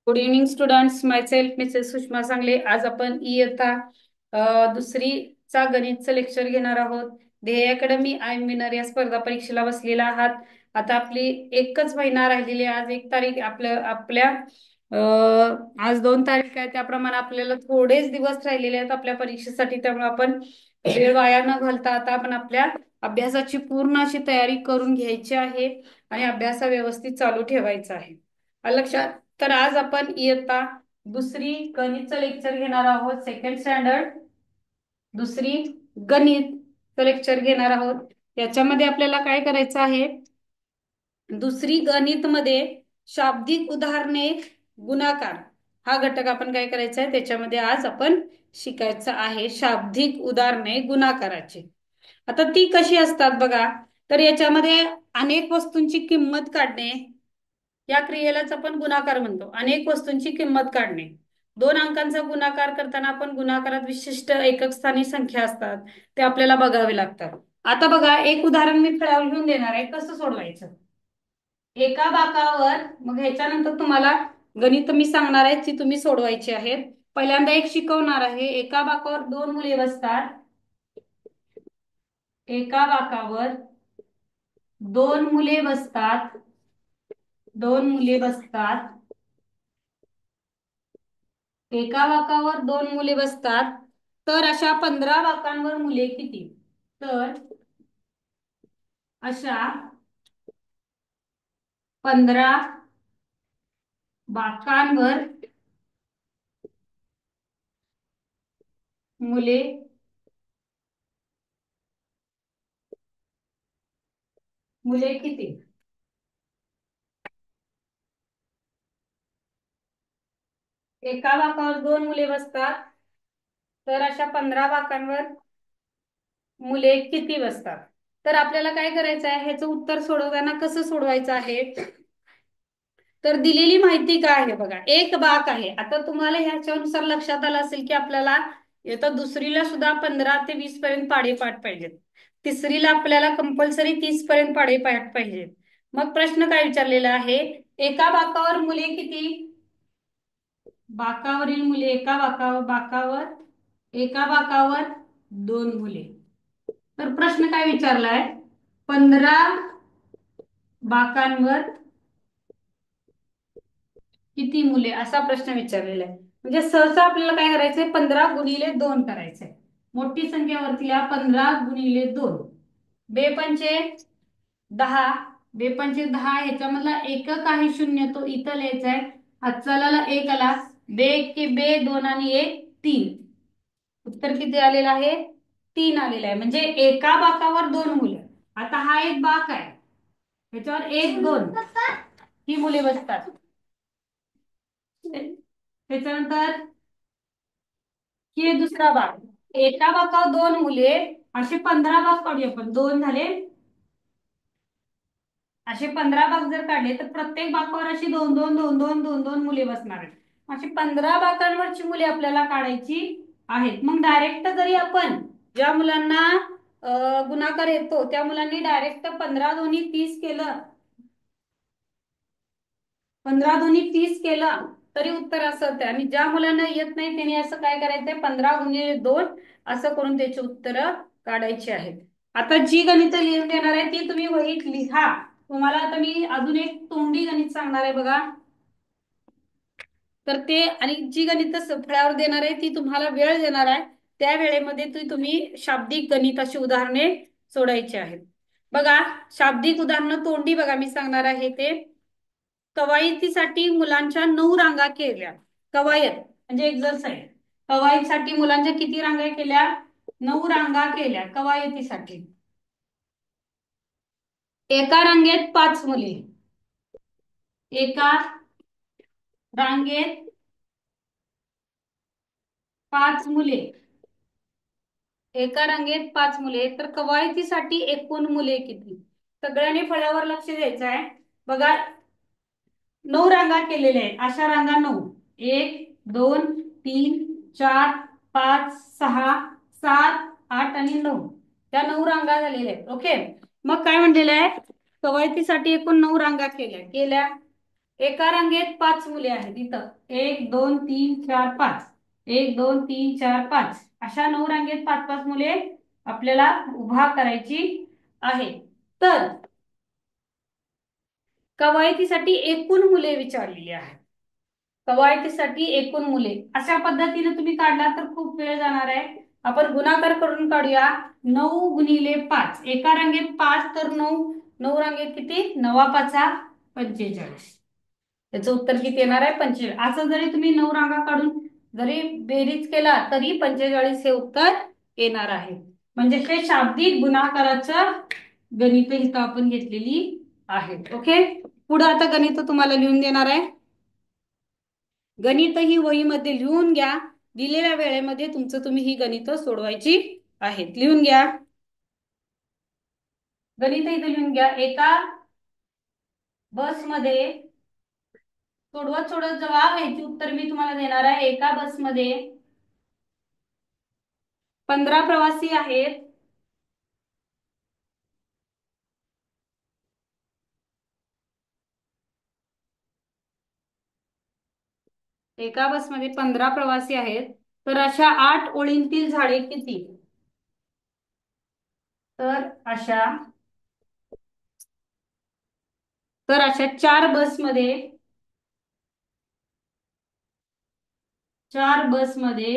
Good evening students. Myself Mrs Sushma सांगले. आज आपण इयत्ता दुसरीचा गणितचं लेक्चर घेणार आहोत. ध्येय अकॅडमी आय एम विनर या स्पर्धा परीक्षेला बसलेला आहात. आता आपली एकच महिना राहिलेली आहे. आज 1 तारीख आपल्या आज 2 तारीख आहे. त्याप्रमाणे आपल्याला थोडेच दिवस राहिलेले आहेत आपल्या परीक्षेसाठी. त्यामुळे आपण वेळ वाया न घालता आता आपण आपल्या अभ्यासाची पूर्ण अशी तयारी करून घ्यायची आहे आणि अभ्यास व्यवस्थित चालू ठेवायचा आहे. लक्षात. तर आज आपण इयत्ता दुसरी गणितचं लेक्चर घेणार आहोत. सेकंड स्टँडर्ड दुसरी गणित लेक्चर घेणार आहोत. याच्यामध्ये आपल्याला काय करायचं आहे? दुसरी गणित मध्ये शाब्दिक उदाहरणे, गुणाकार हा घटक आपण काय करायचा आहे त्याच्यामध्ये आज आपण शिकायचं आहे. शाब्दिक उदाहरणे गुणाकाराची. आता ती कशी असतात बघा. तर याच्यामध्ये अनेक वस्तूंची किंमत काढणे या क्रियेलाच आपण गुणाकार म्हणतो. अनेक वस्तूंची किंमत काढणे. 2 अंकांचा गुणाकार करताना आपण गुणाकारात विशिष्ट एकक स्थानी संख्या असतात ते आपल्याला बघावे लागतात. आता बघा, एक उदाहरण मी फळ्यावर घेऊन देणार आहे. कसं सोडवायचं? एका बाकावर, मग ह्याच्यानंतर तुम्हाला गणित मी सांगणार आहे ती तुम्ही सोडवायची आहेत. पहिल्यांदा एक शिकवणार आहे. एका बाकावर 2 मुले बसतात. एका बाकावर 2 मुले बसतात. 2 मुले बसतात. एका वाकावर 2 मुले बसतात. तर अशा 15 वाकांवर मुले किती? तर अशा 15 वाकांवर मुले मुले किती? एका वाकावर 2 मुले बसतात. तर अशा 15 वाकांवर मुले किती बसतात? तर आपल्याला काय करायचं आहे? ह्याचं उत्तर सोडवताना कसं सोडवायचं आहे? तर दिलेली माहिती काय आहे बघा. एक बाक आहे. आता तुम्हाला ह्याच्यानुसार लक्षात आलं असेल की आपल्याला येता दुसरीला सुद्धा 15 ते 20 पर्यंत पाढेपाठ पाहिजेत. तिसरीला आपल्याला कंपल्सरी 30 पर्यंत पाढेपाठ पाहिजेत. मग प्रश्न काय विचारलेला आहे? एका बाकावर मुले किती? बाकावरील मुले एका बाकावर 2 मुले. तर प्रश्न काय विचारलाय? 15 बाकांवर किती मुले असा प्रश्न विचारलेला आहे. म्हणजे सहसा आपल्याला काय करायचंय? 15 गुणिले 2 करायचंय. मोठी संख्या वरतीला 15 गुणिले 2. बेपंचे 10. बेपंचे 10. ह्याच्यामधला एकक आहे 0, तो इथं लिहायचा आहे. हातचालाला 1 आला. बे एक के बे, 2 आणि 1 3. उत्तर किती आलेलं आहे? 3 आलेलं आहे. म्हणजे एका बाकावर 2 मुलं. आता हा एक बाक आहे. ह्याच्यावर 1 2 ही मुले बसतात. त्याच्यानंतर हे दुसरा भाग. एका बाकावर 2 मुले. असे 15 भाग काढूया आपण. 2 झाले. असे 15 भाग जर काढले तर प्रत्येक बाकावर अशी 2 2 2 2 2 2 मुले बसणार आहेत. अशी 15 बाकांवरची मुले आपल्याला काढायची आहेत. मग डायरेक्ट जरी आपण ज्या मुलांना गुणाकार येतो त्या मुलांनी डायरेक्ट 15 दोन्ही 30 केलं. 15 दोन्ही 30 केलं तरी उत्तर असं होतं. आणि ज्या मुलांना येत नाही त्यांनी असं काय करायचंय? 15 गुणिले 2 असं करून त्याची उत्तर काढायची आहेत. आता जी गणित लिहून देणार आहे ती तुम्ही वहीत लिहा. तुम्हाला आता मी अजून एक तोंडी गणित सांगणार आहे बघा. तर ते आणि जी गणित फळ्यावर देणार आहे ती तुम्हाला वेळ देणार आहे. त्या वेळेमध्ये तुम्ही शाब्दिक गणित अशी उदाहरणे सोडायची आहेत. बघा, शाब्दिक उदाहरणं तोंडी बघा मी सांगणार आहे ते. कवायतीसाठी मुलांच्या 9 रांगा केल्या. कवायत म्हणजे एक्झरसाइज. कवायतीसाठी मुलांच्या किती रांगा केल्या? 9 रांगा केल्या कवायतीसाठी. एका रांगेत 5 मुले. एका रांगेत 5 मुले. एका रांगेत 5 मुले. तर कवायतीसाठी एकूण मुले किती? सगळ्यांनी फळ्यावर लक्ष द्यायचं आहे. बघा, 9 रांगा केलेल्या आहेत. अशा रांगा 9. 1 2 3 4 5 6 7 8 आणि 9. त्या 9 रांगा झालेल्या आहेत. ओके. मग काय म्हणलेलं आहे? कवायतीसाठी एकूण 9 रांगा केल्या. एका रांगेत 5 मुले आहेत इथं, 1 2 3 4 5, 1 2 3 4 5 अशा 9 रांगेत 5 5 मुले आपल्याला उभा करायची आहे. तर कवायतीसाठी एकूण मुले विचारलेली आहेत. कवायतीसाठी एकूण मुले अशा पद्धतीने तुम्ही काढला तर खूप वेळ जाणार आहे. आपण गुणाकार करून काढूया. 9 × 5, एका रांगेत 5 तर 9, 9 रांगेत किती, 9 × 5 = 45. त्याचं उत्तर किती येणार आहे, 45. असं जरी तुम्ही 9 रांगा काढून जरी बेरीज केला तरी 45 हे उत्तर येणार आहे. म्हणजे हे शाब्दिक गुणाकाराचं गणित इथं आपण घेतलेली आहेत. ओके, पुढे आता गणित तुम्हाला लिहून देणार आहे. गणित ही वहीमध्ये लिहून घ्या. दिलेल्या वेळेमध्ये तुम्ही ही गणित सोडवायची आहेत. लिहून घ्या. गणित इथे लिहून घ्या. एका बसमध्ये सोडवत सोडवत जेव्हा ह्याची उत्तर मी तुम्हाला देणार आहे. एका बसमध्ये 15 प्रवासी आहेत. एका बसमध्ये 15 प्रवासी आहेत. तर अशा 8 ओळींतील झाडे किती? तर अशा तर अशा 4 बसमध्ये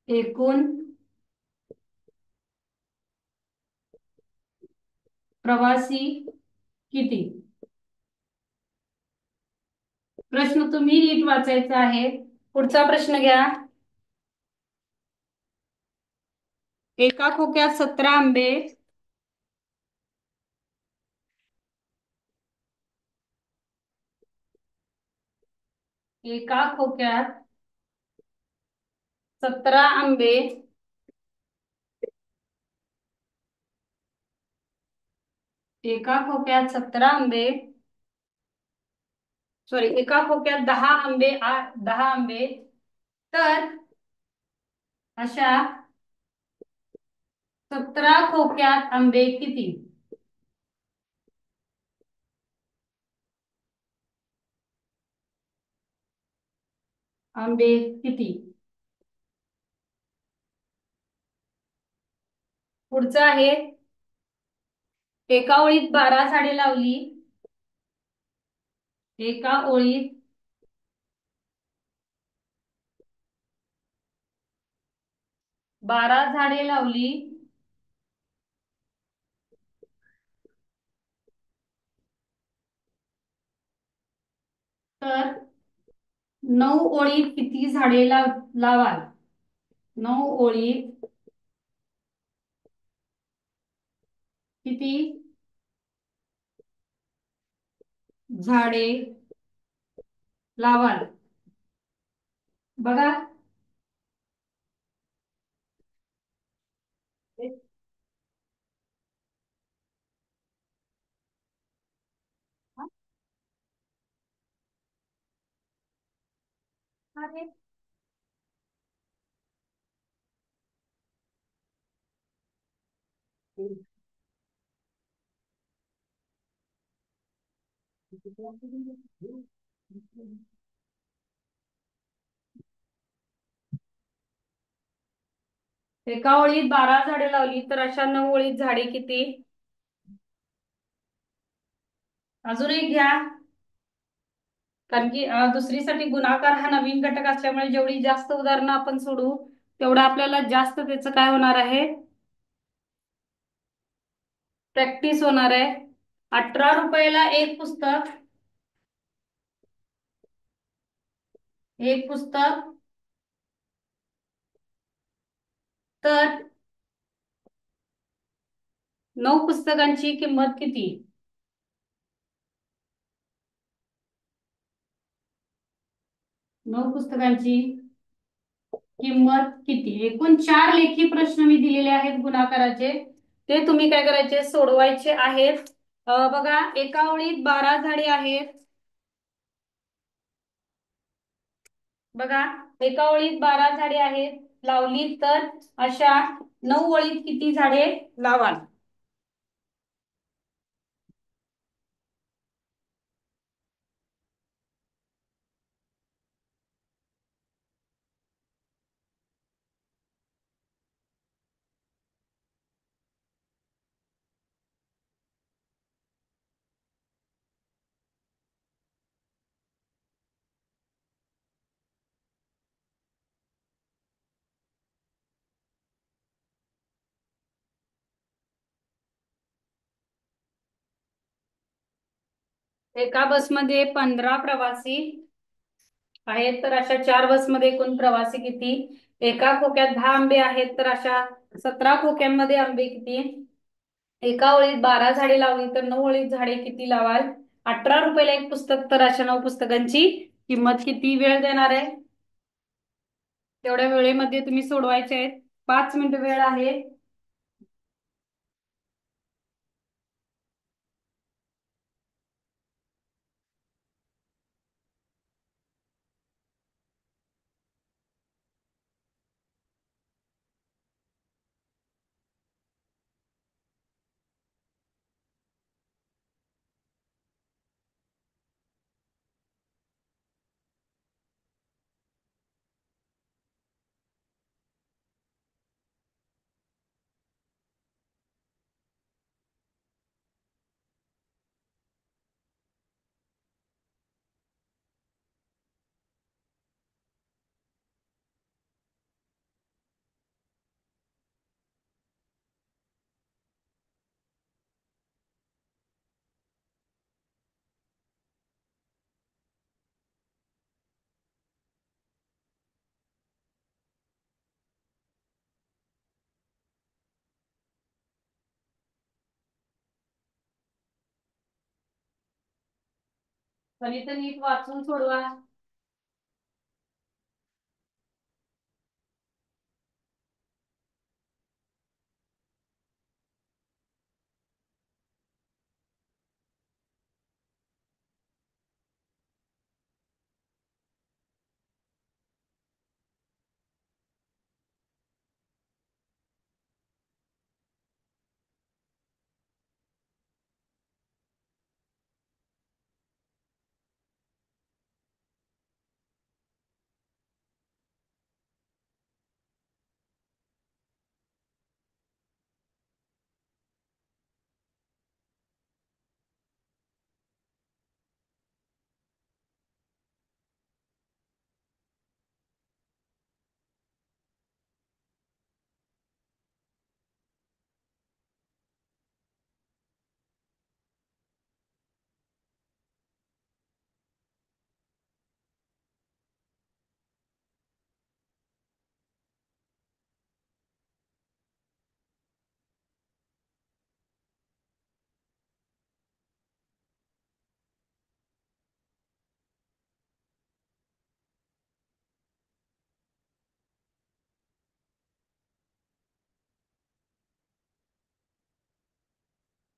एकूण प्रवासी किती? प्रश्न तुम्ही नीट वाचायचा आहे. पुढचा प्रश्न घ्या. एका खोक्यात 17 आंबे, एका खोक्यात 17 आंबे एका खोक्यात 17 आंबे, सॉरी, एका खोक्यात 10 आंबे, 10 आंबे. तर अशा 17 खोक्यात आंबे किती? आंबे किती? पुढचं आहे. एका ओळीत 12 झाडे लावली. एका ओळीत 12 झाडे लावली. तर 9 ओळीत किती झाडे लावाल? 9 ओळीत किती झाडे लावाल? बघा. एका ओळीत 12 झाडे लावली. तर अशा 9 ओळीत झाडे किती? अजून एक घ्या. कारण की दुसरीसाठी गुणाकार हा नवीन घटक असल्यामुळे जेवढी जास्त उदाहरणं आपण सोडू तेवढं आपल्याला जास्त त्याचं काय होणार आहे, प्रॅक्टिस होणार आहे. 18 रुपयाला एक पुस्तक तर 9 पुस्तकांची किंमत किती? 9 पुस्तकांची किंमत किती? एकूण 4 लेखी प्रश्न मी दिलेले आहेत गुणाकाराचे. ते तुम्ही काय करायचे, सोडवायचे आहेत. बघा, एका ओळीत 12 झाडे आहेत. बघा, एका ओळीत 12 झाडे आहेत लावली. तर अशा 9 ओळीत किती झाडे लावाल? एका बसमध्ये 15 प्रवासी आहेत, तर अशा 4 बसमध्ये एकूण प्रवासी किती? एका खोक्यात 10 आंबे आहेत, तर अशा 17 खोक्यांमध्ये आंबे किती? एका ओळीत 12 झाडे लावली तर 9 ओळीत झाडे किती लावाल? 18 रुपयाला एक पुस्तक, तर अशा 9 पुस्तकांची किंमत किती? वेळ देणार आहे. तेवढ्या वेळेमध्ये तुम्ही सोडवायचे आहेत. 5 मिनिट वेळ आहे. गणित नीट वाचून सोडवा.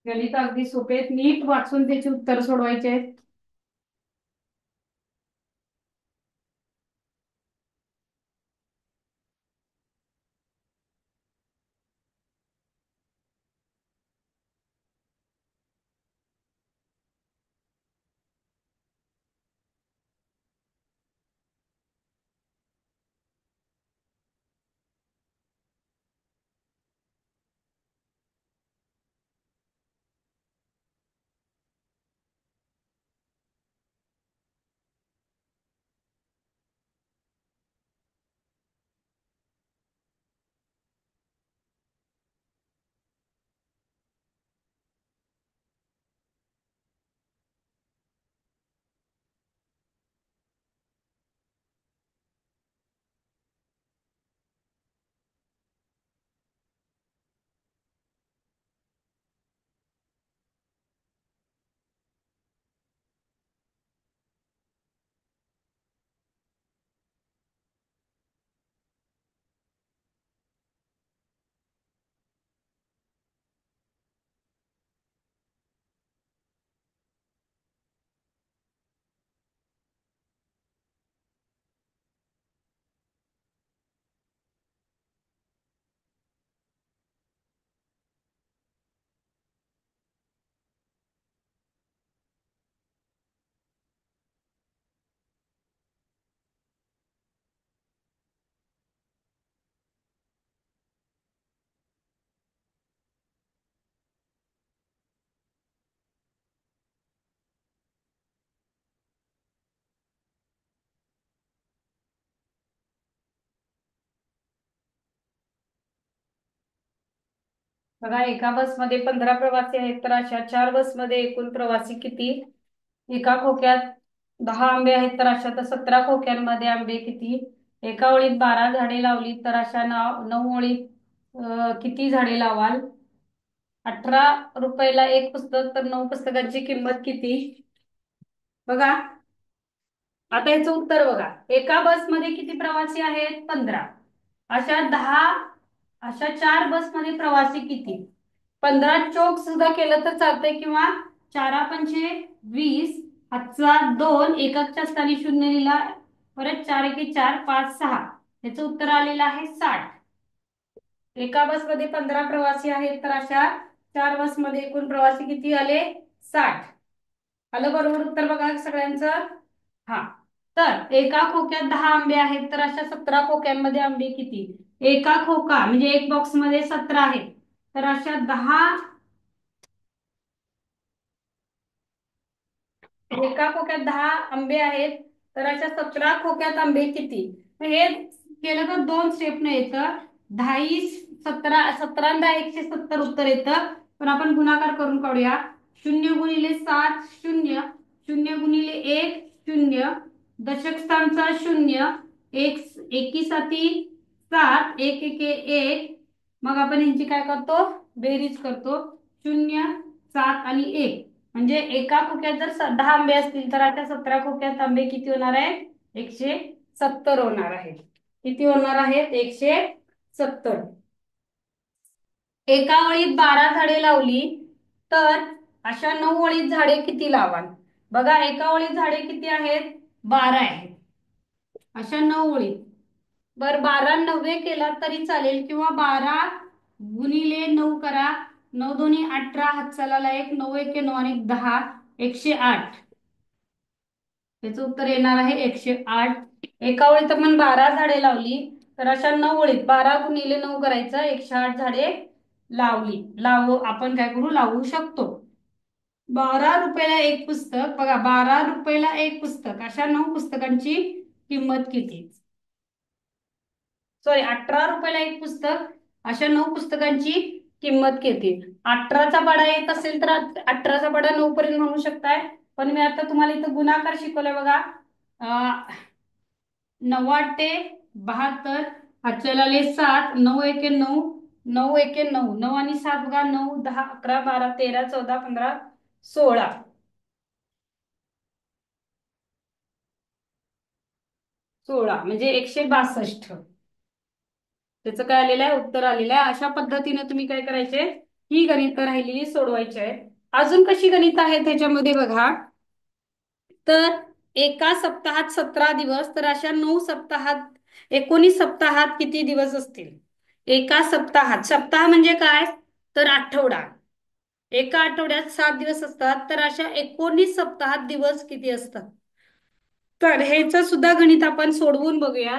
गणित अगदी सोपे आहेत. नीट वाचून त्याची उत्तर सोडवायचे आहेत. बघा, एका बसमध्ये 15 प्रवासी आहेत, तर अशा 4 बसमध्ये एकूण प्रवासी किती? एका खोक्यात 10 आंबे आहेत तर अशा तर 17 खोक्यांमध्ये आंबे किती? एका ओळीत 12 झाडे लावली तर अशा 9 ओळीत किती झाडे लावाल? 18 रुपयाला एक पुस्तक तर 9 पुस्तकांची किंमत किती? बघा, आता याचं उत्तर बघा. एका बसमध्ये किती प्रवासी आहेत? 15. अशा 10, अशा 4 बसमध्ये प्रवासी किती? 15 चोक सुद्धा केलं तर चालतंय किंवा 4 पंचे 20, हातचा 2, एककच्या स्थानी शून्य लिहिला, परत 4 एके 4, 5 6. याचं उत्तर आलेलं आहे 60. एका बसमध्ये 15 प्रवासी आहेत तर अशा 4 बसमध्ये एकूण प्रवासी किती आले? 60. आलं बरोबर उत्तर बघा सगळ्यांचं. हा, तर एका खोक्यात 10 आंबे आहेत तर अशा 17 खोक्यांमध्ये आंबे किती? एका खोका म्हणजे एक बॉक्स मध्ये 17 आहेत तर अशा 10, एका खोक्यात 10 आंबे आहेत तर अशा 17 खोक्यात आंबे किती? हे केलं तर 2 स्टेपनं येतं. 10, 17, 17 170 उत्तर येतं. पण आपण गुणाकार करून काढूया. 0 गुणिले 7 0, 0 गुणिले 1 0, दशक स्थानचा 0, एक एकी साती 7, एक एके 1. मग आपण यांची काय करतो? बेरीज करतो. 0, 7 आणि 1. म्हणजे एका खोक्यात जर 10 आंबे असतील तर आता 17 खोक्यात आंबे किती होणार आहे? 170 होणार आहेत. किती होणार आहेत? 170. एका ओळीत 12 झाडे लावली तर अशा 9 ओळीत झाडे किती लावाल? बघा, एका ओळीत झाडे किती आहेत? 12 आहेत. अशा 9 ओळीत. बर, 12 9 केला तरी चालेल किंवा 12 गुणिले 9 करा. 9 दोन्ही 18, हात चालाला 1, 9 एके 9 आणि 10, 108. याचं उत्तर येणार आहे 108. एका ओळीत आपण 12 झाडे लावली तर अशा 9 ओळीत 12 गुणिले 9 करायचं, 108 झाडे लावली. आपण काय करू? लावू शकतो. 12 रुपयाला एक पुस्तक, बघा 12 रुपयाला एक पुस्तक, अशा 9 पुस्तकांची किंमत किती? सॉरी, 18 रुपयाला एक पुस्तक, अशा 9 पुस्तकांची किंमत किती? 18चा पाढा येत असेल तर 18चा पाढा 9 पर्यंत म्हणू शकताय. पण मी आता तुम्हाला इथं गुणाकार शिकवलाय बघा. 9 8 ते 72, हातचलाले 7, 9 एके 9, 9 एके 9, 9 आणि 7 बघा, 9 10 11 12 13 14 15 16. 16 म्हणजे 162. त्याचं काय आलेलं आहे? उत्तर आलेलं आहे. अशा पद्धतीने तुम्ही काय करायचे? ही गणित राहिलेली सोडवायची आहेत. अजून कशी गणित आहेत त्याच्यामध्ये बघा. तर एका सप्ताहात 17 दिवस तर अशा 9 सप्ताहात, 19 सप्ताहात किती दिवस असतील? एका सप्ताहात, सप्ताह म्हणजे काय? तर आठवडा. एका आठवड्यात 7 दिवस असतात तर अशा 19 सप्ताहात दिवस किती असतात? तर ह्याचं सुद्धा गणित आपण सोडवून बघूया.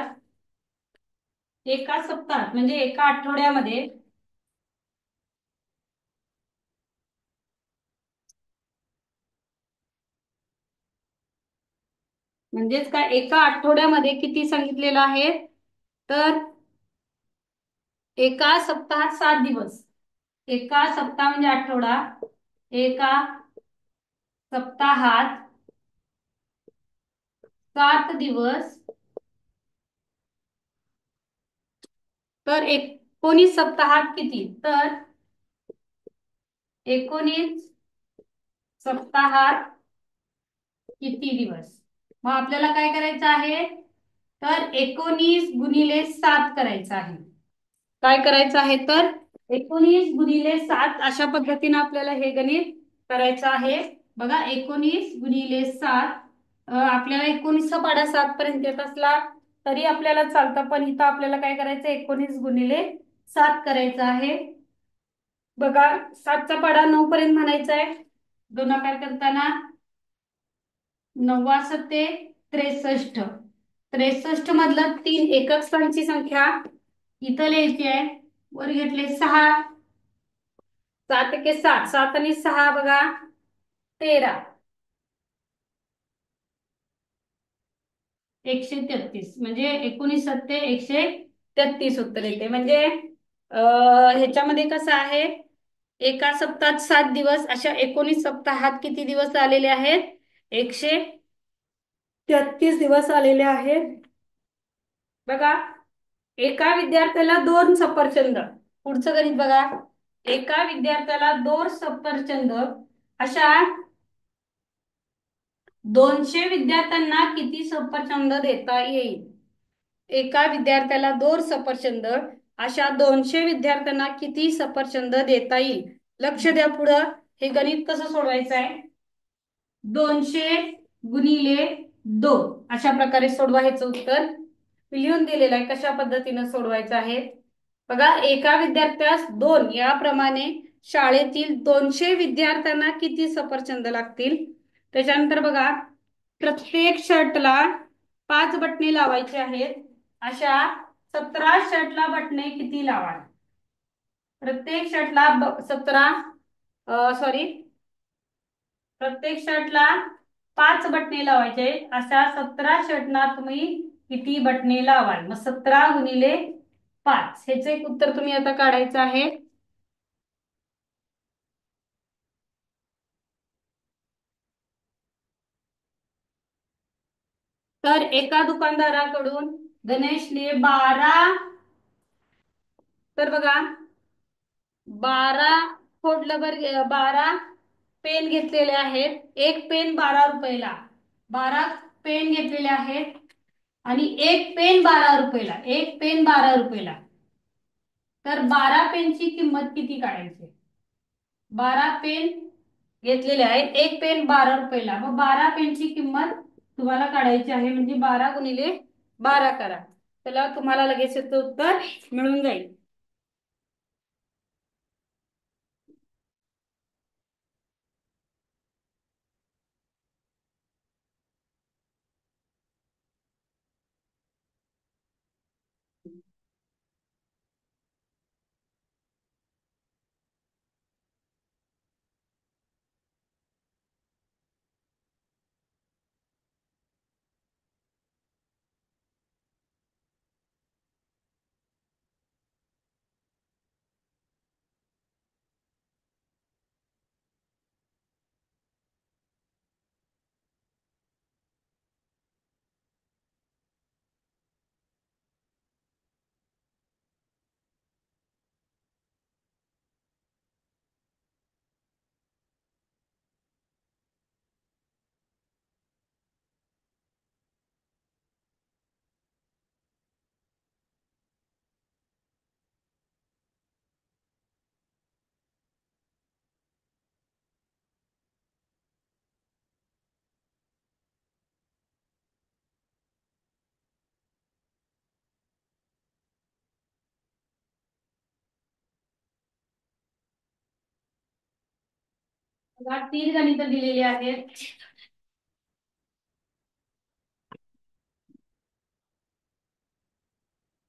एका सप्ताहात म्हणजे एका आठवड्यामध्ये, म्हणजेच काय, एका आठवड्यामध्ये किती सांगितलेलं आहे? तर एका सप्ताहात 7 दिवस. एका सप्ताह म्हणजे आठवडा. एका सप्ताहात 7 दिवस तर 19 सप्ताहात किती? तर 19 सप्ताहात किती दिवस? मग आपल्याला काय करायचं आहे? तर 19 गुणिले 7 करायचं आहे. काय करायचं आहे? तर 19 गुणिले 7 अशा पद्धतीने आपल्याला हे गणित करायचं आहे. बघा, 19 गुणिले 7, आपल्याला 19चा पाढा 7 पर्यंत येत असला तरी आपल्याला चालतं, पण इथं आपल्याला काय करायचं? 19 गुणिले 7 करायचं आहे. बघा, 7चा पाढा 9 पर्यंत म्हणायचा आहे. गुणाकार करताना 9 सत्ते 63. 63 मधलं 3 एकक स्थानची संख्या इथं लिहायची आहे. वर घेतले 6, 7 एके 7, 7 आणि 6 बघा 13, 133. म्हणजे 19 सत्ते 133 उत्तर येते. म्हणजे ह्याच्यामध्ये कसं आहे? एका सप्ताहात 7 दिवस, अशा 19 सप्ताहात किती दिवस आलेले आहेत? 133 दिवस आलेले आहेत. बघा, एका विद्यार्थ्याला 2 सफरचंद. पुढचं गणित बघा. एका विद्यार्थ्याला 2 सफरचंद अशा 200 विद्यार्थ्यांना किती सफरचंद देता येईल? एका विद्यार्थ्याला 2 सफरचंद अशा 200 विद्यार्थ्यांना किती सफरचंद देता येईल? लक्ष द्या पुढं. हे गणित कसं सोडवायचं आहे? 200 गुणिले 2 अशा प्रकारे सोडवा. ह्याचं उत्तर लिहून दिलेलं आहे, कशा पद्धतीने सोडवायचं आहे. बघा, एका विद्यार्थ्यास 2 याप्रमाणे शाळेतील 200 विद्यार्थ्यांना किती सफरचंद लागतील? त्याच्यानंतर बघा, प्रत्येक शर्टला 5 बटणे लावायची आहेत. अशा 17 शर्टला बटणे किती लावाल? प्रत्येक शर्टला 5 बटणे लावायचे. अशा 17 शर्टना तुम्ही किती बटणे लावाल? मग 17 गुणिले 5 ह्याचं एक उत्तर तुम्ही आता काढायचं आहे. तर एका दुकानदाराकडून गणेशने 12 पेन घेतलेले आहेत. एक पेन 12 रुपयाला. 12 पेन घेतलेले आहेत आणि एक पेन 12 रुपयाला. तर 12 पेनची किंमत किती काढायची? 12 पेन घेतलेले आहेत, एक पेन 12 रुपयाला. मग 12 पेनची किंमत तुम्हाला काढायची आहे. म्हणजे 12 गुणिले 12 करा. त्याला तुम्हाला लगेच याचं उत्तर मिळून जाईल. बघा, 3 गणित दिलेली आहेत.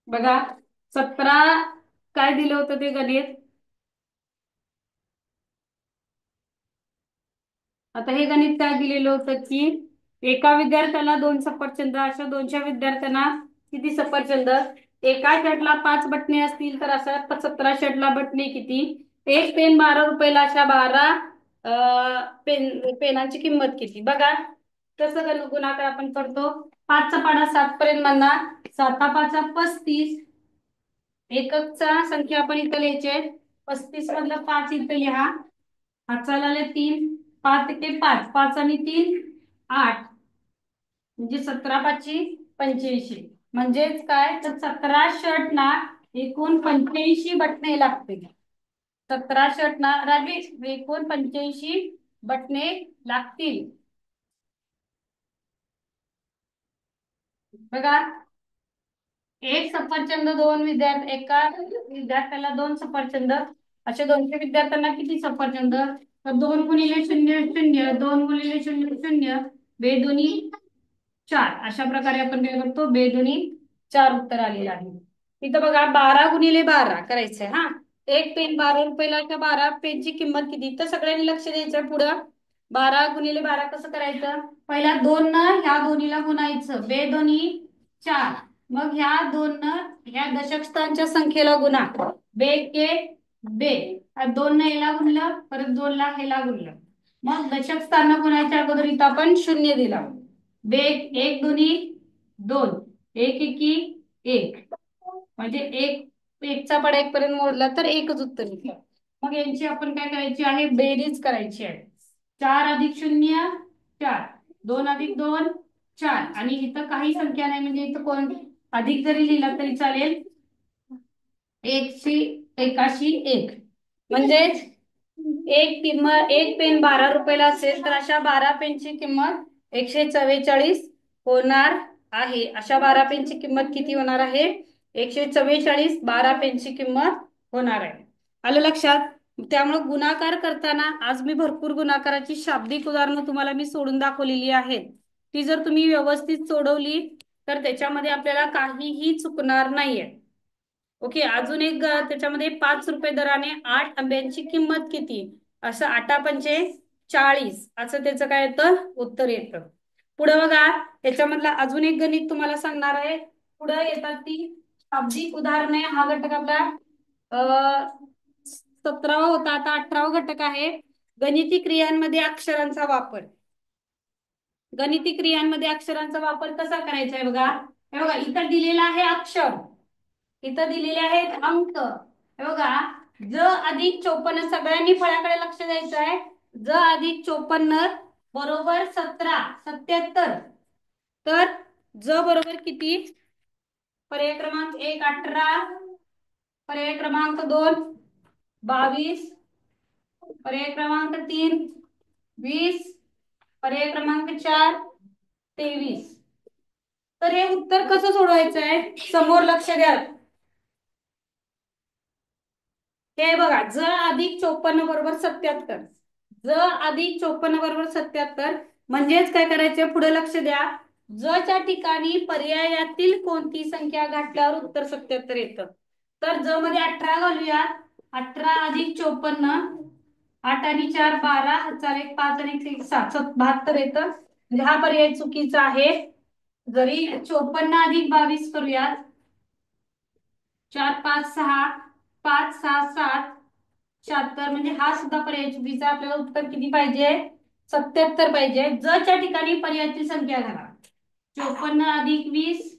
बघा, 17 काय दिलं होतं ते गणित. आता हे गणित काय दिलेलं होतं की एका विद्यार्थ्याला 2 सफरचंद अशा 200 विद्यार्थ्यांना किती सफरचंद? एका शर्टला 5 बटणे असतील तर अशा 17 शर्टला बटणे किती? एक पेन 12 रुपयाला अशा 12 पेनांची किंमत किती? बघा, कसं गुणाकार आपण करतो. 5 चा पाढा 7 पर्यंत म्हणणार. 7 5 एककचा संख्या आपण इथं लिहायचे. 35 मधलं 5 इथं लिहा. हातचा आले 3. 5 1 5. 5 आणि 3 8. म्हणजे 17 5 85. म्हणजेच काय, तर 17 शर्टना एकूण 85 बटणे लागतील. 17 शर्टना राजे एकूण 85 बटणे लागतील. बघा, एक सफरचंद एका विद्यार्थ्याला 2 सफरचंद अशा 200 विद्यार्थ्यांना किती सफरचंद? तर 2 गुणिले 0 0. 2 गुणिले 0 0. बेदोनी 4 अशा प्रकारे आपण काय करतो? बेदोनी 4 उत्तर आलेलं आहे. इथं बघा, 12 गुणिले 12 करायचंय. हा, एक पेन 12 रुपयाला. त्या 12 पेनची किंमत किती? तर सगळ्यांनी लक्ष द्यायचं. पुढं 12 गुणिले 12 कसं करायचं? पहिला 2 न ह्या दोन्हीला गुणायचं. बेदोनी 4. मग ह्या 2 न ह्या दशक स्थानच्या संख्येला गुणा. बे के बे. 2 न याला गुणलं, परत 2 ला ह्याला गुणलं. मग दशक स्थानांक गुणाच्या अगोदर इथं आपण शून्य दिला. वेग एक दोन्ही दोन, एक एकी एक, म्हणजे एक एकचा पाडा एक पर्यंत मोडला तर एकच उत्तर निघलं. मग यांची आपण काय करायची आहे, बेरीज करायची आहे. 4 अधिक 0 4, 2 अधिक 2 4, आणि इथं काही संख्या नाही म्हणजे इथं कोण अधिक जरी लिहिला तरी चालेल. एकशे एकाशी एक, म्हणजे एक पेन 12 रुपयाला असेल तर अशा 12 पेनची किंमत 144 होणार आहे. अशा 12 पेनची किंमत किती होणार आहे, 144 12 पेनची किंमत होणार आहे. आलं लक्षात? त्यामुळे गुणाकार करताना आज मी भरपूर गुणाकाराची शाब्दिक उदाहरणं तुम्हाला मी सोडून दाखवलेली आहेत. ती जर तुम्ही व्यवस्थित सोडवली तर त्याच्यामध्ये आपल्याला काहीही चुकणार नाहीये. ओके, अजून एक त्याच्यामध्ये 5 रुपये दराने 8 आंब्यांची किंमत किती, असं 8 पंचे 40 असं त्याचं काय येतं, उत्तर येतं. पुढे बघा, त्याच्यामधला अजून एक गणित तुम्हाला सांगणार आहे. पुढे येतात ती शाब्दिक उदाहरणे. हा घटक आपला 17वा होता, आता 18वा घटक आहे. गणिती क्रियांमध्ये अक्षरांचा वापर. गणिती क्रियांमध्ये अक्षरांचा वापर कसा करायचा आहे बघा. हे बघा, इथं दिलेला आहे अक्षर, इथं दिलेले आहेत अंक. हे बघा, ज अधिक 54, सगळ्यांनी फळ्याकडे लक्ष द्यायचं आहे. ज अधिक 54 बरोबर 17 77, तर ज बरोबर किती, पर्याय क्रमांक 1 18, पर्याय क्रमांक 2 22, पर्याय क्रमांक 3 20, पर्याय क्रमांक 4 23. तर हे उत्तर कसं सोडवायचं आहे, समोर लक्ष द्या. हे बघा, ज अधिक 54 बरोबर 77, ज अधिक 54 बरोबर 77, म्हणजेच काय करायचं, पुढे लक्ष द्या. ज च्या ठिकाणी पर्यायातील कोणती संख्या घातल्यावर उत्तर 77 येतं. तर ज मध्ये 18 घालूया. 18 अधिक 54, 8 आणि 4 12, 4 1 5 आणि 1 7, 72 येतं. म्हणजे हा पर्याय चुकीचा आहे. जरी 54 अधिक 22 करूयात, 4 5 6, 5 6 7 76, म्हणजे हा सुद्धा पर्याय चुकीचा. आपल्याला उत्तर किती पाहिजे, 77 पाहिजे. ज च्या ठिकाणी पर्यायातील संख्या घाला. 54 अधिक 20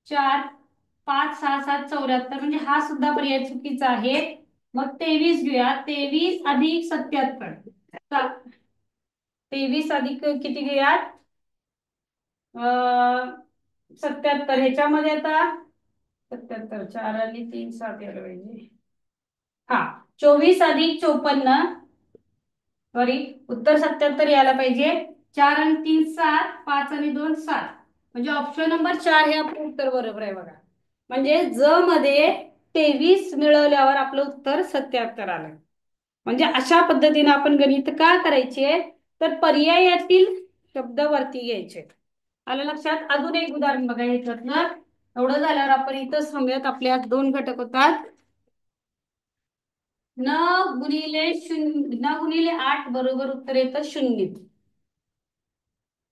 4, 5 6 7 74, म्हणजे हा सुद्धा पर्याय चुकीचा आहे. मग 23 घेऊया. 23 अधिक 77, 23 अधिक किती घेऊयात, 77. ह्याच्यामध्ये आता 77, 4 आणि 3 7 यायला पाहिजे. हा, 24 अधिक 54, सॉरी, उत्तर 77 यायला पाहिजे. 4 आणि 3 7, 5 आणि 2 7, म्हणजे ऑप्शन नंबर 4 हे आपलं उत्तर बरोबर आहे बघा. म्हणजे ज मध्ये 23 मिळवल्यावर आपलं उत्तर 77 आलं. म्हणजे अशा पद्धतीने आपण गणित का करायचे, तर पर्यायातील शब्द वरती घ्यायचे. आलं लक्षात? अजून एक उदाहरण बघा ह्याच्यातलं. एवढं झाल्यावर आपण इथं थांबूयात. आपल्या 2 घटक होतात. न गुणिले 0, न गुणिले 8 बरोबर उत्तर येतं 0.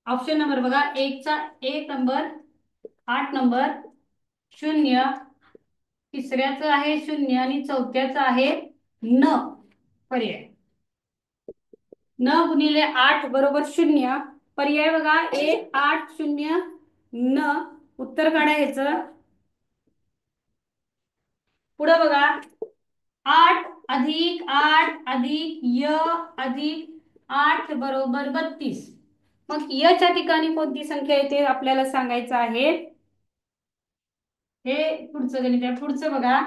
ऑप्शन नंबर बघा, एक नंबर, 8 नंबर, 0, तिसऱ्याचं आहे 0 आणि चौथ्याचं आहे न. पर्याय न गुणिले 8 बरोबर 0. पर्याय बघा, 1 8 0 न. उत्तर काढायचं. पुढे बघा, 8 अधिक 8 अधिक य अधिक 8 बरोबर 32. मग य च्या ठिकाणी कोणती संख्या येते आपल्याला सांगायचं आहे. हे पुढचं गणित आहे. पुढचं बघा,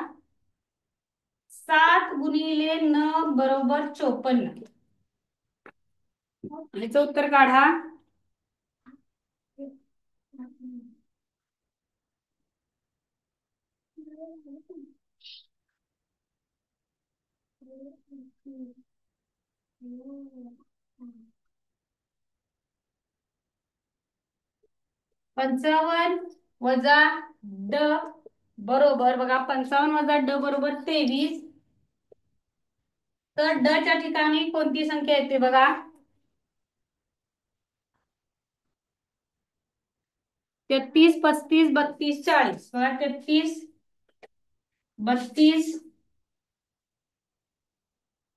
7 गुणिले न बरोबर 54. याचं उत्तर काढा. पंचावन्न वजा ड बरोबर बघा, 55 वजा ड बरोबर 23. तर ड च्या ठिकाणी कोणती संख्या येते बघा, 33 35 32 40. बघा, 33 32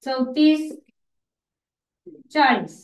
34 40.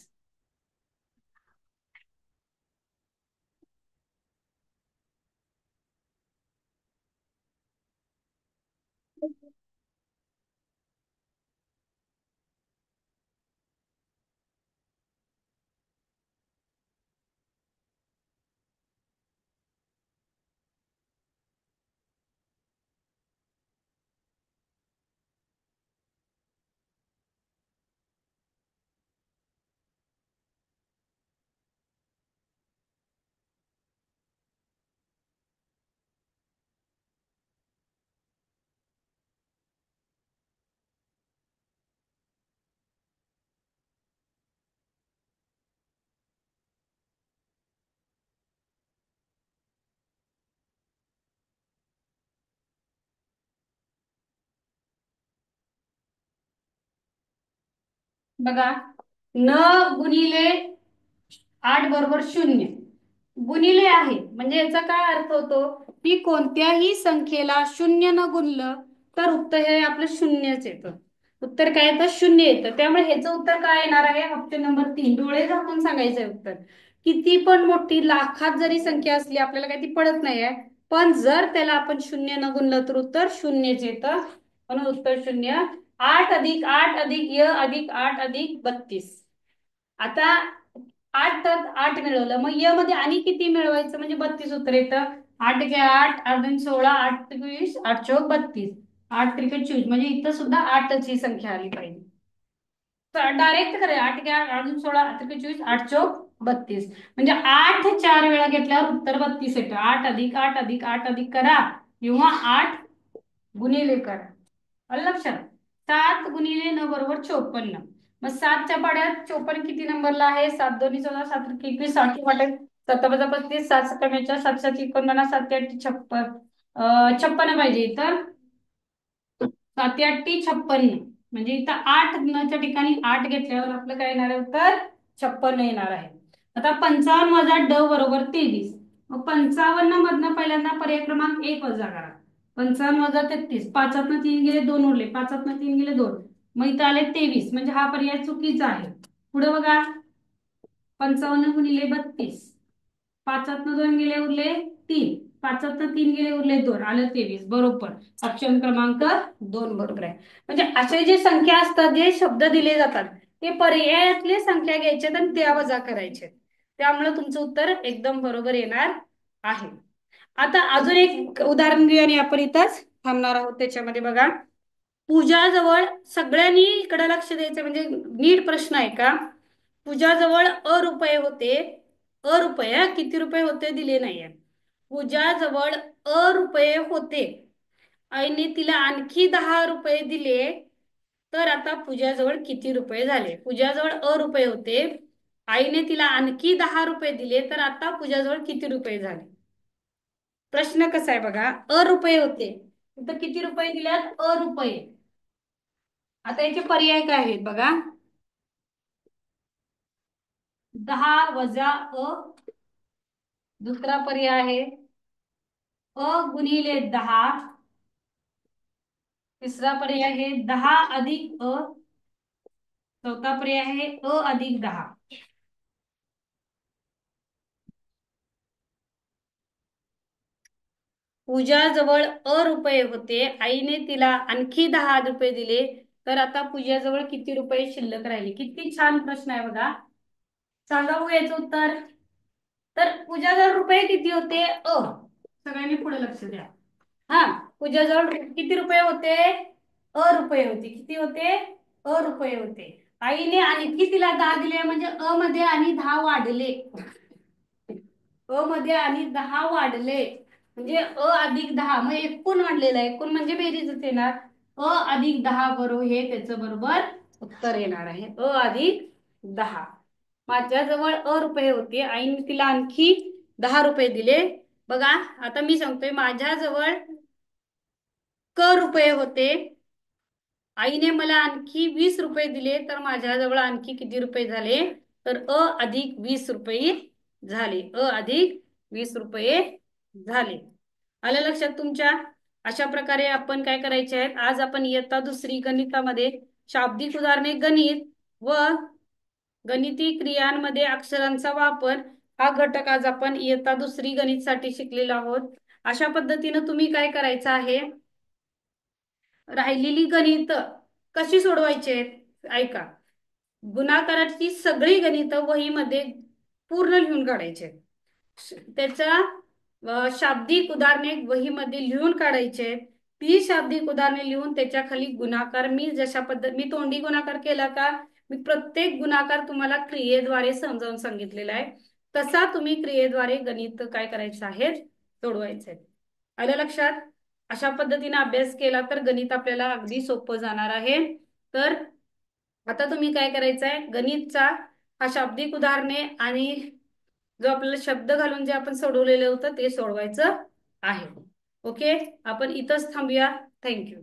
बघा, न गुणिले 8 बरोबर 0 गुणिले आहे म्हणजे याचा काय अर्थ होतो की कोणत्याही संख्येला 0 न गुणलं तर उत्तर हे आपलं शून्यच येतं. उत्तर काय येतं? 0 येतं. त्यामुळे ह्याचं उत्तर काय येणार आहे? ऑप्शन नंबर 3, डोळे झाकून सांगायचंय उत्तर. किती पण मोठी लाखात जरी संख्या असली आपल्याला काही ती पडत नाहीये, पण जर त्याला आपण 0 न गुणलं तर उत्तर शून्यच येतं. म्हणून उत्तर 0. 8 अधिक 8 अधिक 8 अधिक 32. आता 8 तर 8 मिळवलं, मग य मध्ये आणि किती मिळवायचं म्हणजे 32 उत्तर येतं. 8 × 8 8 × 16 8 × 20 8 × 32 8 × 24 म्हणजे इथं सुद्धा 8ची संख्या आली पाहिजे. डायरेक्ट करूया. 8 × 8 8 × 16 8 × 8 = 32 म्हणजे 8 4 वेळा घेतल्यावर उत्तर 32 येतं. 8 + 8 + 8 करा किंवा 8 गुणिले करा. आलं लक्षात? 7 गुणिले 9 बरोबर 54. मग 7च्या पाड्यात 54 किती नंबरला आहे? 7 2 14 7 1 21 60 वाटेल 7 5 35 7 7 45 7 7 49 7 8 56 56 पाहिजे इथं. 7 8 56 म्हणजे इथं 8 च्या ठिकाणी 8 घेतल्यावर आपलं काय येणार आहे उत्तर? 56 येणार आहे. आता 55 वजा ड बरोबर 23. मग 55 मधनं पहिल्यांदा पर्याय क्रमांक 1 वजा करा. 55 वजा 33 5 3 गेले 2 उरले 5 3 गेले 2 मग इथं आले 23 म्हणजे हा पर्याय चुकीचा आहे. पुढे बघा 55 गुणिले 32 5 2 गेले उरले 3 5 3 गेले उरले 2 आलं 23 बरोबर. ऑप्शन क्रमांक 2 बरोबर आहे. म्हणजे असे जे संख्या असतात जे शब्द दिले जातात ते पर्यायातले संख्या घ्यायचे आणि त्या वजा करायचे. त्यामुळे तुमचं उत्तर एकदम बरोबर येणार आहे. आता अजून एक उदाहरण घेऊया आणि आपण इथंच थांबणार आहोत. त्याच्यामध्ये बघा, पूजाजवळ सगळ्यांनी इकडे लक्ष द्यायचं म्हणजे नीट प्रश्न आहे का. पूजाजवळ रुपये होते. रुपये किती रुपये होते दिले नाहीये. पूजाजवळ रुपये होते. आईने तिला आणखी 10 रुपये दिले तर आता पूजाजवळ किती रुपये झाले? पूजाजवळ रुपये होते. आईने तिला आणखी 10 रुपये दिले तर आता पूजाजवळ किती रुपये झाले? प्रश्न कसा आहे बघा. रुपये होते तर किती रुपये दिल्यात? रुपये. आता याचे पर्याय काय आहेत बघा. 10 वजा दुसरा पर्याय आहे गुणिले 10. तिसरा पर्याय आहे 10 अधिक चौथा पर्याय आहे अधिक 10. पूजाजवळ रुपये होते. आईने तिला आणखी 10 रुपये दिले तर आता पूजाजवळ किती रुपये शिल्लक राहिले? किती छान प्रश्न आहे बघा. सांगा बघू याचं उत्तर. तर पूजाजवळ रुपये किती होते? सगळ्यांनी पुढे लक्ष द्या. हा, पूजाजवळ किती रुपये होते? रुपये होते. किती होते? रुपये होते. आईने आणखी तिला 10 दिले म्हणजे मध्ये आणि 10 वाढले. मध्ये आणि 10 वाढले म्हणजे अधिक 10 मग एकूण वाढलेलं आहे. एकूण म्हणजे बेरीजच येणार. अधिक 10 बरोबर हे त्याचं बरोबर उत्तर येणार आहे. अधिक 10. माझ्याजवळ रुपये होते. आईने तिला आणखी 10 रुपये दिले. बघा आता मी सांगतोय माझ्याजवळ रुपये होते. आईने मला आणखी 20 रुपये दिले तर माझ्याजवळ आणखी किती रुपये झाले? तर अधिक 20 रुपये झाले. अधिक 20 रुपये झाले. आलं लक्षात तुमच्या? अशा प्रकारे आपण काय करायचे आहेत. आज आपण इयत्ता दुसरी गणितामध्ये शाब्दिक उदाहरणे गणित व गणिती क्रियांमध्ये अक्षरांचा वापर हा घटक आज आपण इयत्ता दुसरी गणित साठी शिकलेलो आहोत। अशा पद्धतीने तुम्ही काय करायचं आहे, राहिलेली गणित कशी सोडवायची आहेत ऐका। गुणाकाराची सगळी गणित वहीमध्ये पूर्ण लिहून काढायचे, त्याच्या शाब्दिक उदाहरणे वहीमध्ये लिहून काढायचे। ती शाब्दिक उदाहरणे लिहून त्याच्या खाली गुणाकार, मी जशा पद्धत मी तोंडी गुणाकार केला का, मी प्रत्येक गुणाकार तुम्हाला क्रियेद्वारे समजावून सांगितलेला आहे, तसा तुम्ही क्रियेद्वारे गणित काय करायचं आहे, सोडवायचं आहे। आलं लक्षात? अशा पद्धतीने अभ्यास केला तर गणित आपल्याला अगदी सोपं जाणार आहे। तर आता तुम्ही काय करायचं आहे, गणितचा हा शाब्दिक उदाहरणे आणि जो आपल्याला शब्द घालून जे आपण सोडवलेलं होतं ते सोडवायचं आहे। ओके, आपण इथंच थांबूया। थँक्यू।